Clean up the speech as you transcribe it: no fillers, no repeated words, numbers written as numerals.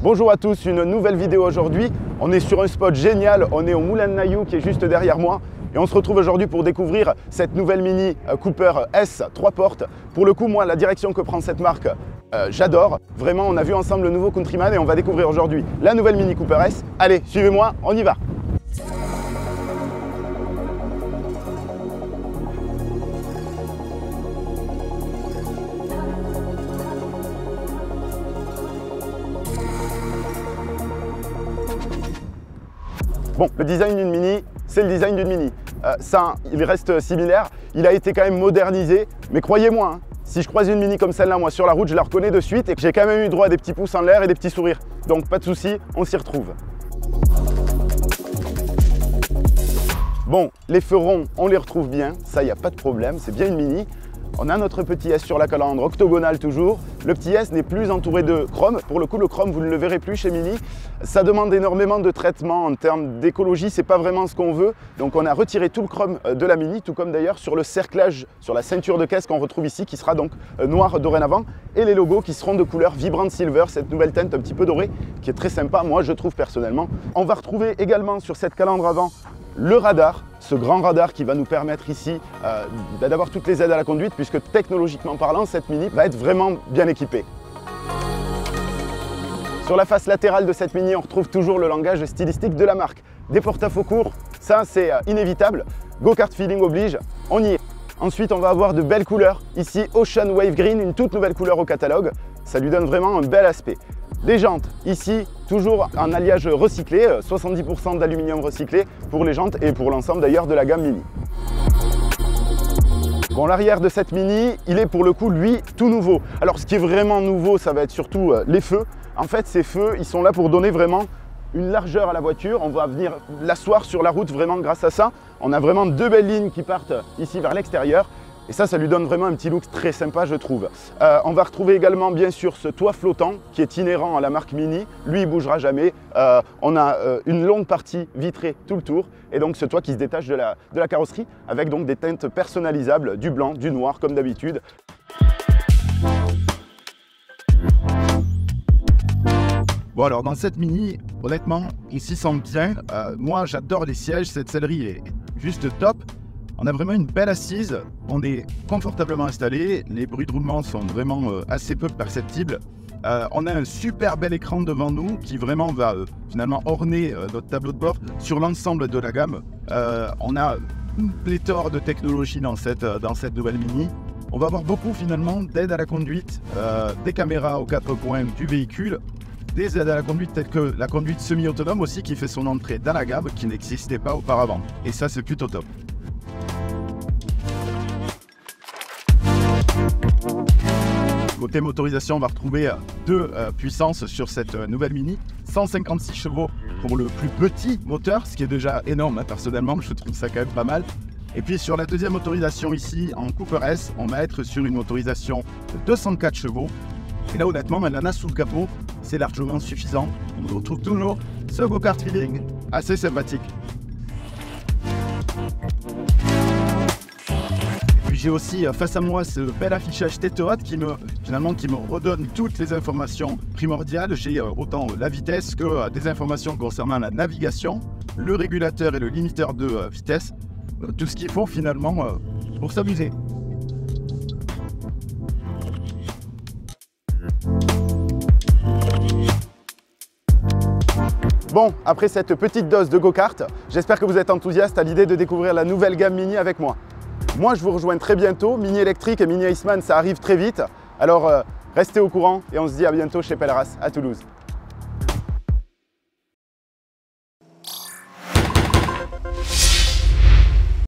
Bonjour à tous, une nouvelle vidéo aujourd'hui. On est sur un spot génial, on est au Moulin de Nailloux qui est juste derrière moi. Et on se retrouve aujourd'hui pour découvrir cette nouvelle Mini Cooper S 3 portes. Pour le coup, moi, la direction que prend cette marque, j'adore. Vraiment, on a vu ensemble le nouveau Countryman et on va découvrir aujourd'hui la nouvelle Mini Cooper S. Allez, suivez-moi, on y va. Bon, le design d'une Mini, c'est le design d'une Mini. Ça, il reste similaire. Il a été quand même modernisé. Mais croyez-moi, hein, si je croise une Mini comme celle-là, moi, sur la route, je la reconnais de suite. Et j'ai quand même eu droit à des petits pouces en l'air et des petits sourires. Donc, pas de souci, on s'y retrouve. Bon, les feux ronds, on les retrouve bien. Ça, il n'y a pas de problème. C'est bien une Mini. On a notre petit S sur la calandre, octogonale toujours. Le petit S n'est plus entouré de chrome. Pour le coup, le chrome, vous ne le verrez plus chez Mini. Ça demande énormément de traitement en termes d'écologie. C'est pas vraiment ce qu'on veut. Donc, on a retiré tout le chrome de la Mini, tout comme d'ailleurs sur le cerclage, sur la ceinture de caisse qu'on retrouve ici, qui sera donc noir dorénavant. Et les logos qui seront de couleur Vibrant Silver, cette nouvelle teinte un petit peu dorée, qui est très sympa, moi, je trouve personnellement. On va retrouver également sur cette calandre avant le radar, ce grand radar qui va nous permettre ici d'avoir toutes les aides à la conduite, puisque technologiquement parlant, cette Mini va être vraiment bien équipée. Sur la face latérale de cette Mini, on retrouve toujours le langage stylistique de la marque. Des porte-à-faux courts, ça c'est inévitable. Go-kart feeling oblige, on y est. Ensuite, on va avoir de belles couleurs. Ici, Ocean Wave Green, une toute nouvelle couleur au catalogue. Ça lui donne vraiment un bel aspect. Les jantes, ici, toujours un alliage recyclé, 70% d'aluminium recyclé pour les jantes et pour l'ensemble d'ailleurs de la gamme Mini. Bon, l'arrière de cette Mini, il est pour le coup, lui, tout nouveau. Alors, ce qui est vraiment nouveau, ça va être surtout les feux. En fait, ces feux, ils sont là pour donner vraiment une largeur à la voiture. On va venir l'asseoir sur la route vraiment grâce à ça. On a vraiment deux belles lignes qui partent ici vers l'extérieur. Et ça lui donne vraiment un petit look très sympa, je trouve. On va retrouver également, bien sûr, ce toit flottant qui est inhérent à la marque Mini. Lui, il ne bougera jamais. On a une longue partie vitrée tout le tour. Et donc, ce toit qui se détache de la carrosserie avec donc des teintes personnalisables, du blanc, du noir, comme d'habitude. Bon alors dans cette Mini, honnêtement, on s'y sent bien. Moi j'adore les sièges, cette sellerie est juste top. On a vraiment une belle assise, on est confortablement installé, les bruits de roulement sont vraiment assez peu perceptibles. On a un super bel écran devant nous qui vraiment va finalement orner notre tableau de bord sur l'ensemble de la gamme. On a une pléthore de technologies dans cette nouvelle Mini. On va avoir beaucoup finalement d'aides à la conduite, des caméras aux 4 coins du véhicule, des aides à la conduite telles que la conduite semi-autonome aussi qui fait son entrée dans la gamme qui n'existait pas auparavant. Et ça c'est plutôt top. Côté motorisation, on va retrouver deux puissances sur cette nouvelle Mini. 156 chevaux pour le plus petit moteur, ce qui est déjà énorme, hein, personnellement, je trouve ça quand même pas mal. Et puis sur la deuxième motorisation ici, en Cooper S, on va être sur une motorisation de 204 chevaux. Et là honnêtement, maintenant sous le capot, c'est largement suffisant. On retrouve toujours ce go-kart feeling assez sympathique. J'ai aussi face à moi ce bel affichage tête haute qui me redonne toutes les informations primordiales. J'ai autant la vitesse que des informations concernant la navigation, le régulateur et le limiteur de vitesse. Tout ce qu'il faut finalement pour s'amuser. Bon, après cette petite dose de go-kart, j'espère que vous êtes enthousiaste à l'idée de découvrir la nouvelle gamme Mini avec moi. Moi, je vous rejoins très bientôt. Mini électrique et Mini Iceman, ça arrive très vite. Alors, restez au courant et on se dit à bientôt chez Pelleras à Toulouse.